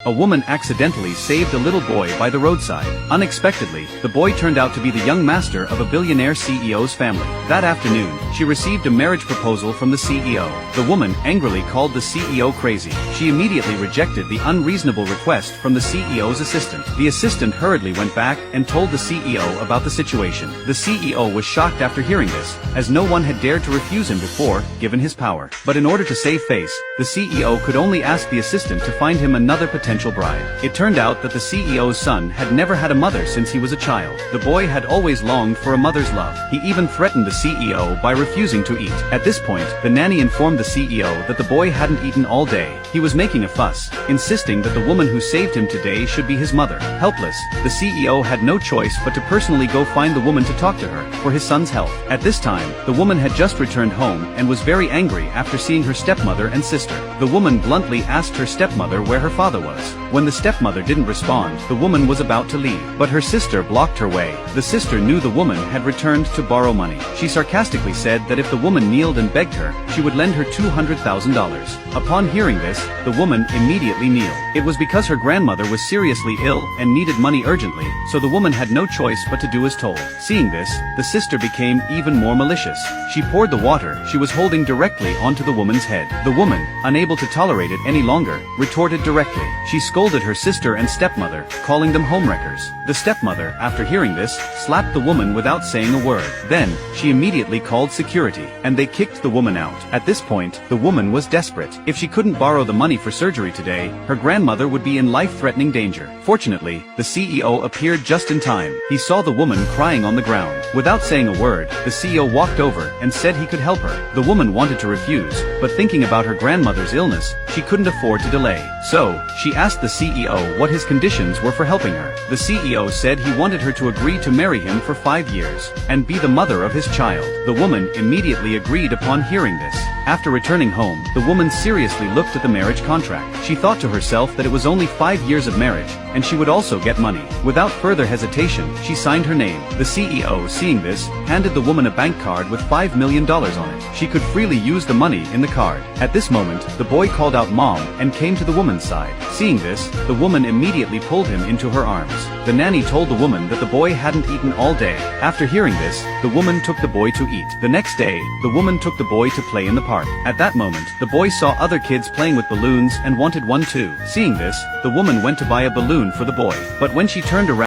A woman accidentally saved a little boy by the roadside. Unexpectedly, the boy turned out to be the young master of a billionaire CEO's family. That afternoon, she received a marriage proposal from the CEO. The woman angrily called the CEO crazy. She immediately rejected the unreasonable request from the CEO's assistant. The assistant hurriedly went back and told the CEO about the situation. The CEO was shocked after hearing this, as no one had dared to refuse him before, given his power. But in order to save face, the CEO could only ask the assistant to find him another potential bride. It turned out that the CEO's son had never had a mother since he was a child. The boy had always longed for a mother's love. He even threatened the CEO by refusing to eat. At this point, the nanny informed the CEO that the boy hadn't eaten all day. He was making a fuss, insisting that the woman who saved him today should be his mother. Helpless, the CEO had no choice but to personally go find the woman to talk to her, for his son's health. At this time, the woman had just returned home and was very angry after seeing her stepmother and sister. The woman bluntly asked her stepmother where her father was. When the stepmother didn't respond, the woman was about to leave, but her sister blocked her way. The sister knew the woman had returned to borrow money. She sarcastically said that if the woman kneeled and begged her, she would lend her $200,000. Upon hearing this, the woman immediately kneeled. It was because her grandmother was seriously ill and needed money urgently, so the woman had no choice but to do as told. Seeing this, the sister became even more malicious. She poured the water she was holding directly onto the woman's head. The woman, unable to tolerate it any longer, retorted directly. She scolded her sister and stepmother, calling them homewreckers. The stepmother, after hearing this, slapped the woman without saying a word. Then, she immediately called security, and they kicked the woman out. At this point, the woman was desperate. If she couldn't borrow the money for surgery today, her grandmother would be in life-threatening danger. Fortunately, the CEO appeared just in time. He saw the woman crying on the ground. Without saying a word, the CEO walked over and said he could help her. The woman wanted to refuse, but thinking about her grandmother's illness, she couldn't afford to delay. So, she asked the CEO what his conditions were for helping her. The CEO said he wanted her to agree to marry him for 5 years, and be the mother of his child. The woman immediately agreed upon hearing this. After returning home, the woman seriously looked at the marriage contract. She thought to herself that it was only 5 years of marriage, and she would also get money. Without further hesitation, she signed her name. The CEO, seeing this, handed the woman a bank card with $5 million on it. She could freely use the money in the card. At this moment, the boy called out "Mom" and came to the woman's side. Seeing this, the woman immediately pulled him into her arms. The nanny told the woman that the boy hadn't eaten all day. After hearing this, the woman took the boy to eat. The next day, the woman took the boy to play in the park. At that moment, the boy saw other kids playing with balloons and wanted one too. Seeing this, the woman went to buy a balloon for the boy. But when she turned around,